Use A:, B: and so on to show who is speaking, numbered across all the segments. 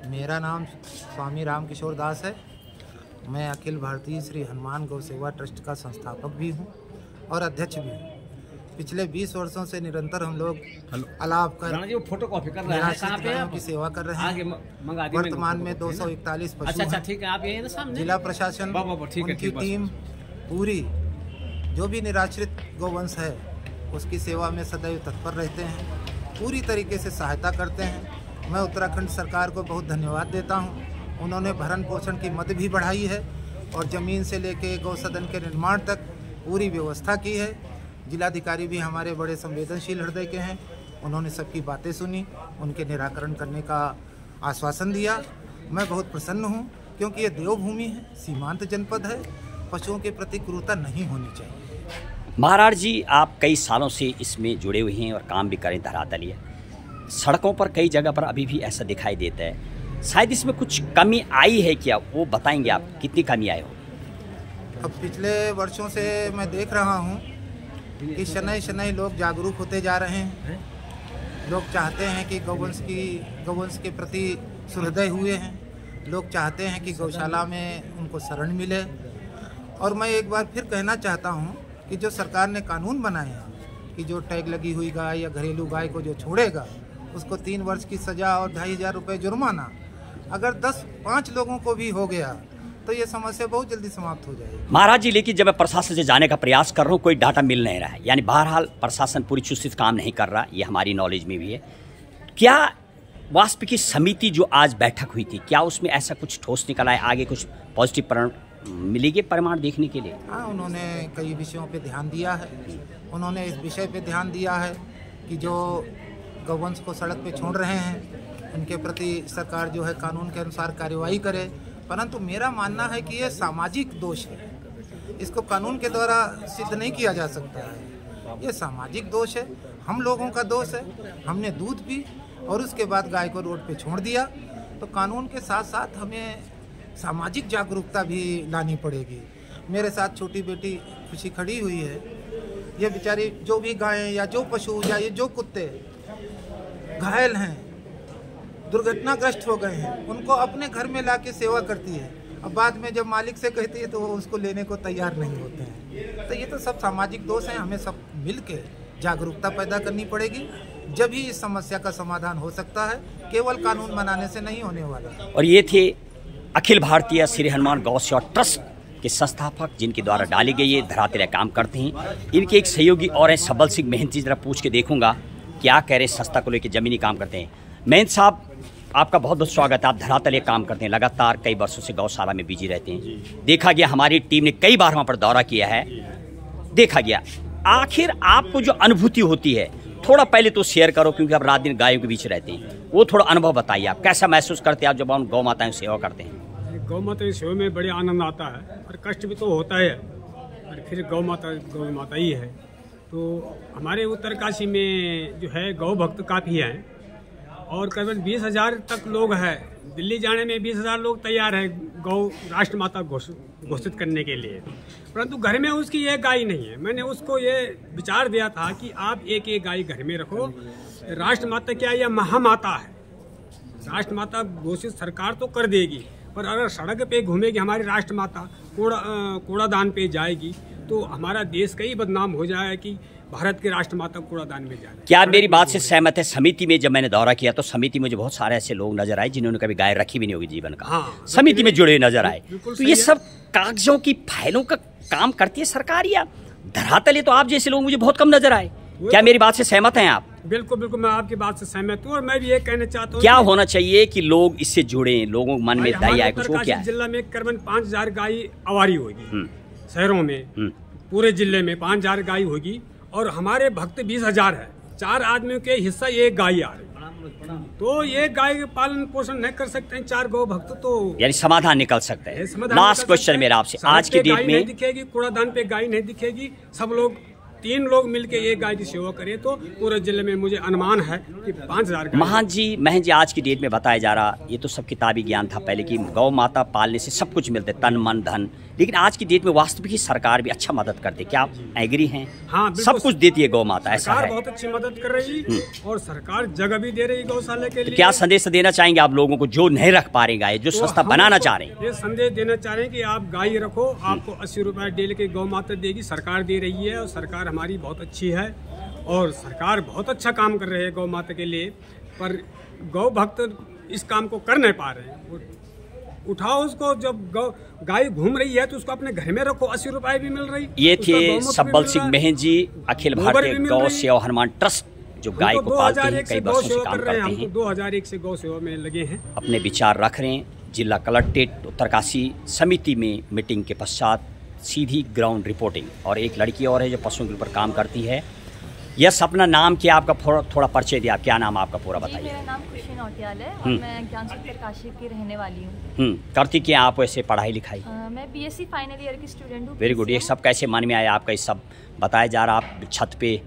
A: मेरा नाम स्वामी राम किशोर दास है। मैं अखिल भारतीय श्री हनुमान गौ सेवा ट्रस्ट का संस्थापक भी हूँ और अध्यक्ष भी हूँ। पिछले 20 वर्षों से निरंतर हम लोग अलाप कर निराश्रित की सेवा कर रहे हैं। वर्तमान में 241 पशु हैं। जिला प्रशासन उनकी टीम पूरी जो भी निराश्रित गौवंश है उसकी सेवा में सदैव तत्पर रहते हैं, पूरी तरीके से सहायता करते हैं। मैं उत्तराखंड सरकार को बहुत धन्यवाद देता हूं। उन्होंने भरण पोषण की मद भी बढ़ाई है और ज़मीन से लेके गौसदन के निर्माण तक पूरी व्यवस्था की है। जिलाधिकारी भी हमारे बड़े संवेदनशील हृदय के हैं। उन्होंने सबकी बातें सुनी, उनके निराकरण करने का आश्वासन दिया। मैं बहुत प्रसन्न हूं क्योंकि ये देवभूमि है, सीमांत जनपद है। पशुओं के प्रति क्रूरता नहीं होनी चाहिए।
B: महाराज जी, आप कई सालों से इसमें जुड़े हुए हैं और काम भी करें धरातलीय। सड़कों पर कई जगह पर अभी भी ऐसा दिखाई देता है, शायद इसमें कुछ कमी आई है क्या, वो बताएंगे आप, कितनी कमी आई हो?
A: अब पिछले वर्षों से मैं देख रहा हूँ कि शनै शनै लोग जागरूक होते जा रहे हैं। लोग चाहते हैं कि गौवंश के प्रति सुहृदय हुए हैं। लोग चाहते हैं कि गौशाला में उनको शरण मिले। और मैं एक बार फिर कहना चाहता हूँ कि जो सरकार ने कानून बनाए हैं कि जो टैग लगी हुई गाय या घरेलू गाय को जो छोड़ेगा उसको 3 वर्ष की सज़ा और 2500 रुपये जुर्माना, अगर 5 लोगों को भी हो गया तो ये समस्या बहुत जल्दी समाप्त हो जाएगी।
B: महाराज जी, लेकिन जब मैं प्रशासन से जाने का प्रयास कर रहा हूँ कोई डाटा मिल नहीं रहा है, यानी बहरहाल प्रशासन पूरी चुस्त काम नहीं कर रहा, ये हमारी नॉलेज में भी है। क्या वास्पिकी समिति जो आज बैठक हुई थी, क्या उसमें ऐसा कुछ ठोस निकला है, आगे कुछ पॉजिटिव मिलेगी परिमाण देखने के लिए?
A: हाँ, उन्होंने कई विषयों पे ध्यान दिया है। उन्होंने इस विषय पे ध्यान दिया है कि जो गौवंश को सड़क पे छोड़ रहे हैं उनके प्रति सरकार जो है कानून के अनुसार कार्यवाही करे। परंतु मेरा मानना है कि ये सामाजिक दोष है, इसको कानून के द्वारा सिद्ध नहीं किया जा सकता है। ये सामाजिक दोष है, हम लोगों का दोष है। हमने दूध पी और उसके बाद गाय को रोड पे छोड़ दिया, तो कानून के साथ साथ हमें सामाजिक जागरूकता भी लानी पड़ेगी। मेरे साथ छोटी बेटी खुशी खड़ी हुई है। ये बेचारी जो भी गायें या जो पशु या ये जो कुत्ते घायल हैं, दुर्घटनाग्रस्त हो गए हैं, उनको अपने घर में लाके सेवा करती है। अब बाद में जब मालिक से कहती है तो वो उसको लेने को तैयार नहीं होते हैं। तो ये तो सब सामाजिक दोष हैं। हमें सब मिल के जागरूकता पैदा करनी पड़ेगी, जब ही इस समस्या का समाधान हो सकता है। केवल कानून बनाने से नहीं होने वाला।
B: और ये थे अखिल भारतीय श्री हनुमान गौ सेवा ट्रस्ट के संस्थापक, जिनके द्वारा डाली गई ये धरातलीय काम करते हैं। इनके एक सहयोगी और हैं सबल सिंह मेहनती, जरा पूछ के देखूंगा क्या कह रहे संस्था को लेकर, जमीनी काम करते हैं। मेहनत साहब, आपका बहुत बहुत स्वागत है। आप धरातलीय काम करते हैं, लगातार कई वर्षों से गौशाला में बिजी रहते हैं। देखा गया, हमारी टीम ने कई बार वहाँ पर दौरा किया है, देखा गया। आखिर आपको जो अनुभूति होती है, थोड़ा पहले तो शेयर करो, क्योंकि आप रात दिन गायों के बीच रहते हैं, वो थोड़ा अनुभव बताइए। आप कैसा महसूस करते हैं आप जब हम गौ माताओं की सेवा करते हैं?
C: गौ माता की सेवा में बड़े आनंद आता है और कष्ट भी तो होता है, और फिर गौ माता ही है। तो हमारे उत्तरकाशी में जो है गौ भक्त काफ़ी हैं और करीबन 20,000 तक लोग हैं। दिल्ली जाने में 20,000 लोग तैयार हैं गौ राष्ट्र माता घोषित करने के लिए, परंतु घर में उसकी एक गाय नहीं है। मैंने उसको ये विचार दिया था कि आप एक गाय घर में रखो। राष्ट्र माता क्या, यह महामाता है। राष्ट्र माता घोषित सरकार तो कर देगी, पर अगर सड़क पे घूमेगी हमारी राष्ट्र माता, कूड़ादान पे जाएगी, तो हमारा देश का ही बदनाम हो जाए कि भारत के राष्ट्र माता कूड़ादान में जाए।
B: क्या मेरी बात से सहमत है? समिति में जब मैंने दौरा किया तो समिति में मुझे बहुत सारे ऐसे लोग नजर आए जिन्होंने कभी गाय रखी भी नहीं होगी जीवन का।
C: हाँ,
B: समिति में जुड़े नजर आए। तो ये सब कागजों की फाइलों का काम करती है सरकार या धरातल? तो आप जैसे लोग मुझे बहुत कम नजर आए। क्या मेरी बात से सहमत हैं आप?
C: बिल्कुल बिल्कुल, मैं आपकी बात से सहमत हूँ और मैं भी ये कहना चाहता हूँ
B: क्या होना चाहिए कि लोग इससे जुड़े, लोगों के मन में दया आए कुछ। वो क्या है?
C: जिला में करीबन 5,000 गाय आवारी होगी, शहरों में पूरे जिले में 5,000 गाय होगी और हमारे भक्त 20,000 है। 4 आदमियों के हिस्सा एक गाय आ रही, तो ये गाय के पालन पोषण नहीं कर सकते हैं 4 गौ भक्त, तो
B: यानी समाधान निकल सकता है। लास्ट क्वेश्चन मेरा आपसे, आज की डेट में
C: दिखेगी कूड़ादान पे गाय नहीं दिखेगी। सब लोग 3 लोग मिलके एक गाय की सेवा करें तो पूरे जिले में मुझे अनुमान है कि 5,000।
B: महन जी आज की डेट में बताया जा रहा, ये तो सब किताबी ज्ञान था पहले कि गौ माता पालने से सब कुछ मिलता है, तन मन धन, लेकिन आज की डेट में वास्तविक ही सरकार भी अच्छा मदद करती है, क्या आप एग्री हैं?
C: हाँ,
B: सब कुछ देती है गौ माता, ऐसा
C: सरकार
B: है?
C: बहुत अच्छी मदद कर रही और सरकार जगह भी दे रही गौशाला के लिए।
B: क्या संदेश देना चाहेंगे आप लोगों को जो नहीं रख पा रहे गाय, जो
C: तो
B: संस्था बनाना चाह रहे हैं?
C: ये संदेश देना चाह रहे हैं कि आप गाय रखो, आपको 80 रुपए डेली की गौ माता देगी, सरकार दे रही है और सरकार हमारी बहुत अच्छी है और सरकार बहुत अच्छा काम कर रही है गौ माता के लिए। पर गौ भक्त इस काम को कर नहीं पा रहे हैं। उठाओ उसको, जब गाय घूम रही है तो उसको अपने घर में रखो, 80 रुपए भी मिल रही।
B: ये थे सब्बल सिंह महन जी, अखिल भारतीय गौ सेवा हनुमान ट्रस्ट, जो गाय को पालते हैं, कई वर्षों से काम करते हैं।
C: 2001 से गौ सेवा में लगे हैं।
B: अपने विचार रख रहे हैं। जिला कलेक्ट्रेट उत्तरकाशी समिति में मीटिंग के पश्चात सीधी ग्राउंड रिपोर्टिंग। और एक लड़की और है जो पशुओं के ऊपर काम करती है। यस, अपना नाम क्या, आपका थोड़ा परिचय दिया, क्या नाम आपका पूरा बताइए?
D: मेरा नाम खुशी नौटियाल है और मैं ज्ञानसुख उत्तरकाशी की रहने वाली हूँ।
B: करती क्या आप वैसे पढ़ाई लिखाई?
D: मैं बीएससी फाइनल ईयर की स्टूडेंट हूँ।
B: Very good. ये सब कैसे मन में आया आपका? ये सब बताया जा रहा, आप छत पे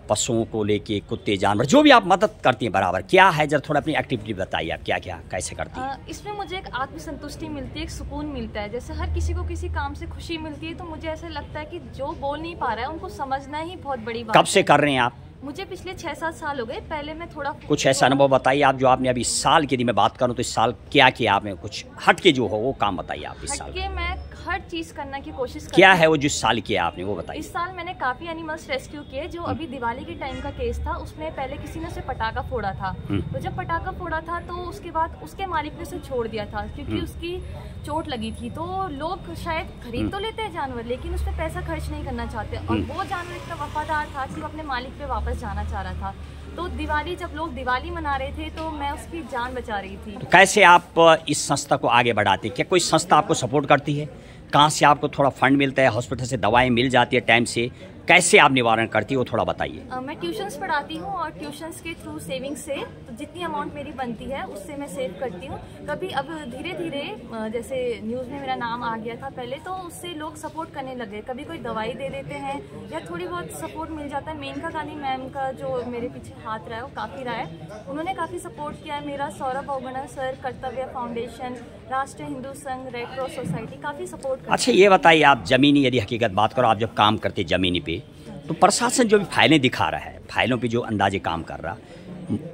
B: पशुओं को लेके, कुत्ते जानवर जो भी आप मदद करती हैं बराबर, क्या है जरा थोड़ा अपनी एक्टिविटी बताइए, आप क्या क्या कैसे करती हैं?
D: इसमें मुझे एक आत्मसंतुष्टि मिलती है, एक सुकून मिलता है। जैसे हर किसी को किसी काम से खुशी मिलती है, तो मुझे ऐसा लगता है कि जो बोल नहीं पा रहा है उनको समझना ही बहुत बड़ी बात है।
B: कब से कर रहे हैं आप?
D: मुझे पिछले 6-7 साल हो गए। पहले मैं थोड़ा
B: कुछ ऐसा अनुभव बताइए आप, जो आपने अभी इस साल की यदि मैं बात करूं तो इस साल क्या किया आपने, कुछ हट के जो हो वो काम बताइए आप इस साल।
D: हटके मैं हर चीज करने की कोशिश करती
B: क्या है वो जिस साल किया आपने, वो बताइए।
D: इस साल मैंने काफी एनिमल्स रेस्क्यू किए। जो अभी दिवाली के टाइम का केस था, उसमें पहले किसी ने उसे पटाखा फोड़ा था। तो जब पटाखा फोड़ा था तो उसके बाद उसके मालिक ने उसे छोड़ दिया था, क्योंकि उसकी चोट लगी थी। तो लोग शायद खरीद तो लेते हैं जानवर, लेकिन उस पर पैसा खर्च नहीं करना चाहते। और वो जानवर इतना वफादार था कि वो अपने मालिक पे वापस जाना चाह रहा था। तो दिवाली, जब लोग दिवाली मना रहे थे, तो मैं उसकी जान बचा रही थी।
B: तो कैसे आप इस संस्था को आगे बढ़ाते, क्या कोई संस्था आपको सपोर्ट करती है? कहाँ से आपको थोड़ा फंड मिलता है? हॉस्पिटल से दवाएं मिल जाती है टाइम से? कैसे आप निवारण करती है वो थोड़ा बताइए।
D: मैं ट्यूशन्स पढ़ाती हूँ और ट्यूशन्स के थ्रू सेविंग्स से तो जितनी अमाउंट मेरी बनती है उससे मैं सेव करती हूँ। कभी अब धीरे धीरे जैसे न्यूज़ में मेरा नाम आ गया था पहले, तो उससे लोग सपोर्ट करने लगे। कभी कोई दवाई दे देते हैं या थोड़ी बहुत सपोर्ट मिल जाता है। मेनका गांधी मैम का जो मेरे पीछे हाथ रहा है वो काफ़ी रहा है, उन्होंने काफ़ी सपोर्ट किया है मेरा। सौरभ ओगना सर, कर्तव्य फाउंडेशन, राष्ट्रीय हिंदू संघ, रेड क्रॉस सोसाइटी काफ़ी सपोर्ट करते हैं।
B: अच्छा, ये बताइए आप, जमीनी यदि हकीकत बात करो, आप जब काम करते जमीनी पे, तो प्रशासन जो भी फाइलें दिखा रहा है, फाइलों पे जो अंदाजे काम कर रहा,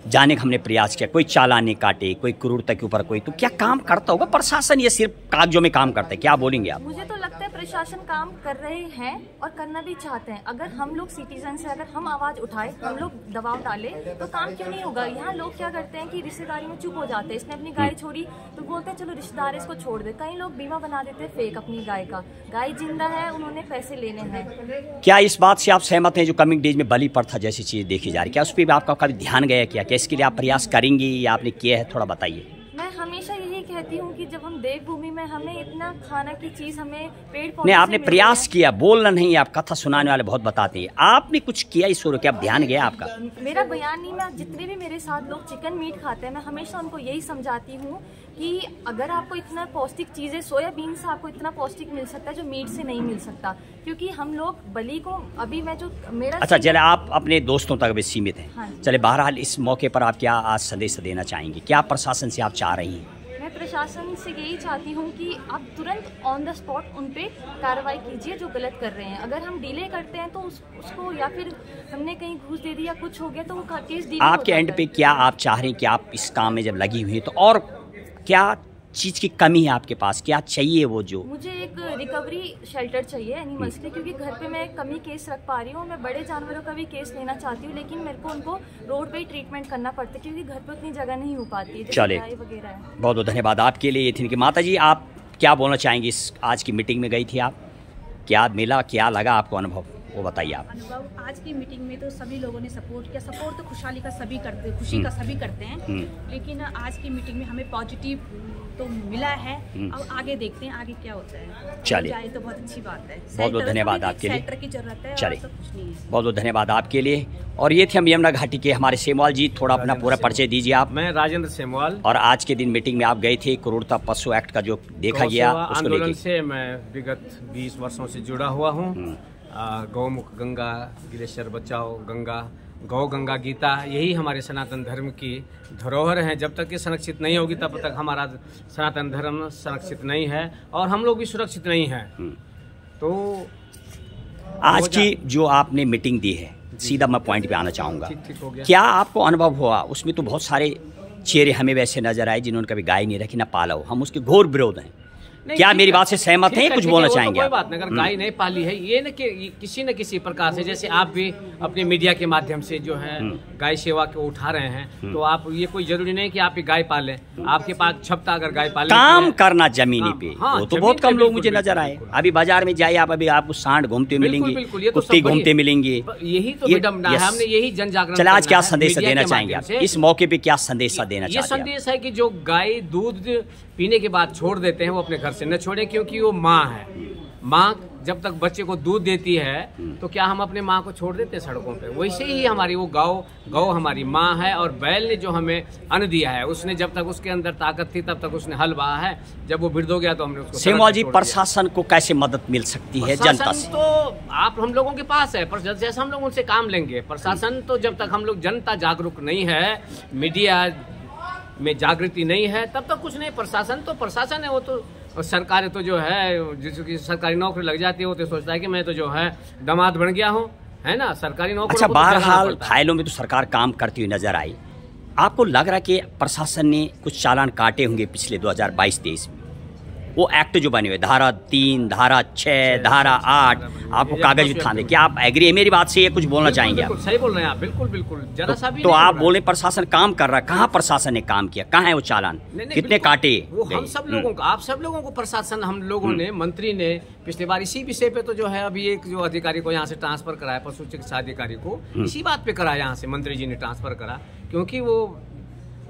B: जाने का हमने प्रयास किया, कोई चालान नहीं काटे, कोई क्रूरता के ऊपर कोई, तो क्या काम करता होगा प्रशासन? ये सिर्फ कागजों में काम करता है, क्या बोलेंगे आप?
D: मुझे तो लगता है प्रशासन काम कर रहे हैं और करना भी चाहते हैं। अगर हम लोग सिटीजन से अगर हम आवाज उठाए, हम लोग दबाव डाले, तो काम क्यों नहीं होगा? यहाँ लोग क्या करते हैं कि रिश्तेदारी में चुप हो जाते हैं। इसने अपनी गाय छोड़ी तो बोलते हैं चलो रिश्तेदार इसको छोड़ दे। कई लोग बीमा बना देते हैं फेक अपनी गाय का। गाय जिंदा है, उन्होंने पैसे लेने हैं।
B: क्या इस बात से आप सहमत हैं जो कमिंग डेज में बलि प्रथा जैसी चीज देखी जा रही है, क्या उस पर भी आपका कभी ध्यान गया क्या? क्या इसके लिए आप प्रयास करेंगी या आपने किया है, थोड़ा बताइए।
D: मैं हमेशा यही कहती हूँ कि जब हम देवभूमि में हमें इतना खाना की चीज, हमें पेड़ पौधे
B: नहीं, आपने प्रयास किया, बोलना नहीं, आप कथा सुनाने वाले बहुत बताते हैं, आपने कुछ किया इस ओर, क्या ध्यान गया आपका?
D: मेरा बयान नहीं, मैं जितने भी मेरे साथ लोग चिकन मीट खाते हैं, मैं हमेशा उनको यही समझाती हूँ कि अगर आपको इतना पौष्टिक चीज़ें, सोयाबीन से आपको इतना पौष्टिक मिल सकता है जो मीट से नहीं मिल सकता, क्योंकि हम लोग बलि को अभी मैं जो मेरा
B: अच्छा, चले आप अपने दोस्तों तक भी सीमित हैं।
D: हाँ।
B: चले, बहरहाल इस मौके पर आप क्या आज संदेश देना चाहेंगे, क्या प्रशासन से आप चाह रही हैं?
D: मैं प्रशासन से यही चाहती हूँ कि आप तुरंत ऑन द स्पॉट उन पे कार्रवाई कीजिए जो गलत कर रहे हैं। अगर हम डिले करते हैं तो उसको, या फिर हमने कहीं घूस दे दी या कुछ हो गया, तो वो केस डिले
B: आपके एंड पे क्या आप चाह रहे हैं कि आप इस काम में जब लगी हुई है तो और क्या चीज़ की कमी है आपके पास, क्या चाहिए वो? जो
D: मुझे एक रिकवरी शेल्टर चाहिए एनिमल्स के, क्योंकि घर पे मैं कम ही केस रख पा रही हूँ। मैं बड़े जानवरों का भी केस लेना चाहती हूँ, लेकिन मेरे को उनको रोड पे ही ट्रीटमेंट करना पड़ता है, क्योंकि घर पे उतनी जगह नहीं हो पाती है।
B: चले,
D: वगैरह है।
B: बहुत बहुत धन्यवाद आपके लिए। ये थी कि माता जी, आप क्या बोलना चाहेंगी? इस आज की मीटिंग में गई थी आप, क्या मिला, क्या लगा आपको अनुभव, वो बताइए आप।
E: अनुभव आज की मीटिंग में तो सभी लोगों ने सपोर्ट किया। सपोर्ट तो खुशहाली का सभी करते, खुशी का सभी करते हैं, लेकिन आज की मीटिंग में हमें पॉजिटिव तो मिला है। अब आगे देखते हैं आगे क्या होता है।
B: चलिए,
E: तो बहुत अच्छी बात है।
B: बहुत बहुत धन्यवाद आपके लिए।
E: सेंटर की जरूरत है,
B: चलिए,
E: और सब कुछ नहीं है।
B: बहुत बहुत धन्यवाद आपके लिए। और ये थे हम यमुना घाटी के हमारे सेमवाल जी, थोड़ा अपना पूरा परिचय दीजिए आप।
F: मैं राजेंद्र सेमवाल,
B: और आज के दिन मीटिंग में आप गए थे, क्रूरता पशु एक्ट का जो देखा गया उसको लेकर।
F: से मैं विगत 20 वर्षों से जुड़ा हुआ हूँ। गौमुख गंगा, ग्लेशियर बचाओ गंगा गौ गंगा गीता, यही हमारे सनातन धर्म की धरोहर है। जब तक ये संरक्षित नहीं होगी तब तक हमारा सनातन धर्म संरक्षित नहीं है और हम लोग भी सुरक्षित नहीं हैं। तो
B: आज की जो आपने मीटिंग दी है, सीधा मैं पॉइंट पे आना चाहूँगा,
F: ठीक हो गया।
B: क्या आपको अनुभव हुआ? उसमें तो बहुत सारे चेहरे हमें वैसे नजर आए जिन्होंने कभी गाय नहीं रखी ना पाला हो, हम उसके घोर विरोध हैं। क्या मेरी बात से सहमत हैं? कुछ बोलना चाहेंगे?
F: कोई बात नहीं, अगर गाय नहीं पाली है ये न कि किसी न किसी प्रकार से, जैसे आप भी अपने मीडिया के माध्यम से जो है गाय सेवा को उठा रहे हैं, तो आप ये कोई जरूरी नहीं कि आप ये गाय पालें, आपके पास क्षमता अगर गाय पाले
B: काम करना जमीनी पे,
F: हाँ,
B: वो तो बहुत कम लोग मुझे नजर आए। अभी बाजार में जाइए आप, अभी आपको सांड घूमते मिलेंगे, कुत्ते घूमते मिलेंगे।
F: यही तो मैडम हमने यही जन जागरण।
B: चले, आज क्या संदेश देना चाहेंगे आप इस मौके पे? क्या संदेश देना
F: ये
B: चाहते हैं?
F: संदेश है कि जो गाय दूध पीने के बाद छोड़ देते हैं वो अपने घर से न छोड़े, क्योंकि वो माँ है। माँ जब तक बच्चे को दूध देती है तो क्या हम अपने माँ को छोड़ देते हैं सड़कों पे? वैसे ही हमारी वो गौ हमारी माँ है, और बैल ने जो हमें अन्न दिया है, उसने जब तक उसके अंदर ताकत थी तब तक उसने हल बहा है। जब वो वृद्ध हो गया तो हमने उसको।
B: सेमवाल जी, प्रशासन को कैसे मदद मिल सकती है जनता से?
F: तो आप हम लोगों के पास है, पर जैसे हम लोग उनसे काम लेंगे। प्रशासन तो जब तक हम लोग जनता जागरूक नहीं है, मीडिया में जागृति नहीं है, तब तक कुछ नहीं। प्रशासन तो प्रशासन है, वो तो सरकार तो जो है जिसकी सरकारी नौकरी लग जाती है वो तो सोचता है कि मैं तो जो है दामाद बन गया हूँ, है ना, सरकारी नौकरी।
B: अच्छा, बहरहाल फाइलों में तो सरकार काम करती हुई नजर आई। आपको लग रहा है कि प्रशासन ने कुछ चालान काटे होंगे पिछले 2022-23 में? वो एक्ट जो बने हुए, धारा 3, धारा 6, धारा 8, आपको कागज उठाने, क्या आप एग्री है मेरी बात से? ये कुछ बोलना चाहेंगे आप?
F: सही बोल रहे हैं आप, बिल्कुल बिल्कुल, जरा सा भी
B: तो आप बोले प्रशासन काम कर रहा है, कहाँ प्रशासन ने काम किया? कहाँ है वो चालान? कितने काटे?
F: वो हम सब लोगों को, आप सब लोगों को प्रशासन, हम लोगों ने, मंत्री ने पिछली बार इसी विषय पे तो जो है अभी एक जो अधिकारी को यहाँ से ट्रांसफर कराया, पशु चिकित्सा अधिकारी को, इसी बात पे करा, यहाँ से मंत्री जी ने ट्रांसफर करा, क्योंकि वो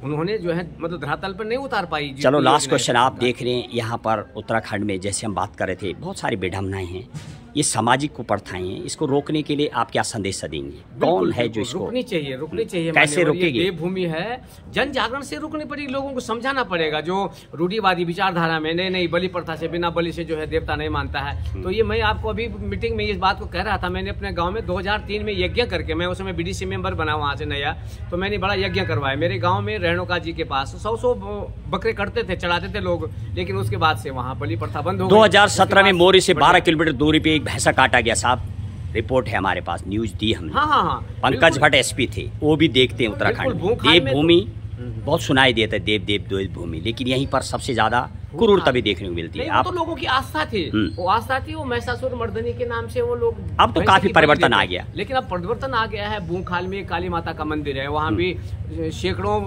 F: उन्होंने जो है मतलब धरातल पर नहीं उतार पाई।
B: चलो, लास्ट क्वेश्चन आप देख रहे हैं, यहाँ पर उत्तराखंड में जैसे हम बात कर रहे थे, बहुत सारी विडम्बनाएं हैं, ये सामाजिक कुप्रथाएं हैं, इसको रोकने के लिए आप क्या संदेश देंगे? कौन है जो इसको
F: रुकनी चाहिए?
B: कैसे रोकेगी?
F: देवभूमि है, जन जागरण से रुकनी पड़ेगी, लोगों को समझाना पड़ेगा। जो रूढ़िवादी विचारधारा में नहीं बलि प्रथा से, बिना बलि से जो है देवता नहीं मानता है। तो ये मैं आपको अभी मीटिंग में इस बात को कह रहा था, मैंने अपने गाँव में 2003 में यज्ञ करके, मैं उस समय BDC मेंबर बना वहाँ से नया, तो मैंने बड़ा यज्ञ करवाया मेरे गाँव में। रेणुका जी के पास 100 बकरे कटते थे, चढ़ाते थे लोग, लेकिन उसके बाद से वहाँ बलि प्रथा बंद हो गई।
B: 2017 में मोरी से 12 किलोमीटर दूरी पे भैंसा काटा गया साहब, रिपोर्ट है हमारे पास, न्यूज दी हमने।
F: हाँ।
B: पंकज भट्ट SP थे, वो भी देखते हैं उत्तराखंड में। देवभूमि बहुत सुनाई देता है, देवभूमि, लेकिन यहीं पर सबसे ज्यादा क्रूरता भी देखने को मिलती है।
F: आप तो लोगों की आस्था थी, वो आस्था थी, वो महिषासुर मर्दनी के नाम से वो लोग।
B: अब तो काफी परिवर्तन आ गया,
F: लेकिन अब परिवर्तन आ गया है। बूंखाल में काली माता का मंदिर है, वहाँ भी सैकड़ों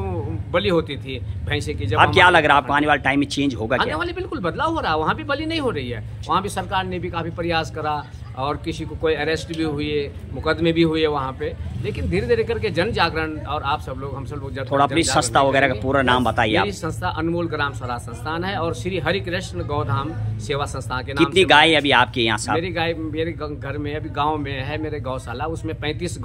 F: बलि होती थी भैंसे की। जब
B: अब क्या लग रहा है आपको आने वाले टाइम में चेंज होगा?
F: आने वाले बिल्कुल बदलाव हो रहा है, वहाँ भी बलि नहीं हो रही है। वहाँ भी सरकार ने भी काफी प्रयास करा, और किसी को कोई अरेस्ट भी हुई है, मुकदमे भी हुए वहाँ पे। लेकिन धीरे धीरे करके जन जागरण, और आप सब लोग, हम सब लोग जब
B: थोड़ा अपनी संस्था वगैरह का पूरा नाम बताइए।
F: मेरी संस्था अनमोल ग्राम स्वराज संस्थान है, और श्री हरि कृष्ण गौधाम सेवा संस्थान के नाम।
B: कितनी गाय अभी आपके यहाँ साहब?
F: मेरी गाय मेरे घर में अभी गाँव में है, मेरे गौशाला, उसमें 35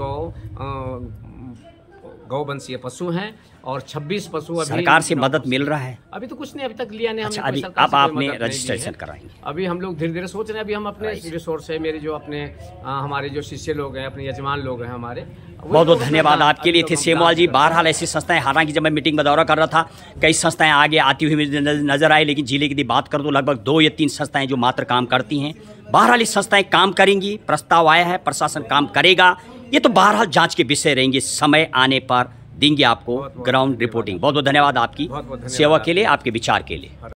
F: गौवंशीय पशु हैं और 26 पशु। अभी
B: सरकार से मदद मिल रहा है?
F: अभी तो कुछ नहीं, अभी तक लिया नहीं हमने।
B: अभी अब आपने रजिस्ट्रेशन कराएंगे?
F: अभी हम लोग धीरे धीरे सोच रहे हैं। अभी हम अपने रिसोर्स है, मेरे जो अपने हमारे जो शिष्य लोग हैं, अपने यजमान लोग हैं हमारे,
B: बहुत बहुत धन्यवाद आपके लिए थे सेमवाल जी। बहरहाल ऐसी संस्थाएं, हालांकि जब मैं मीटिंग में दौरा कर रहा था, कई संस्थाएं आगे आती हुई नजर आई, लेकिन जिले की बात कर तो लगभग 2 या 3 संस्थाएं जो मात्र काम करती हैं। बहरहाल इस संस्थाएं काम करेंगी, प्रस्ताव आया है, प्रशासन काम करेगा, ये तो बहरहाल जांच के विषय रहेंगे, समय आने पर देंगे आपको ग्राउंड रिपोर्टिंग। बहुत बहुत धन्यवाद आपकी सेवा के लिए, आपके विचार के लिए।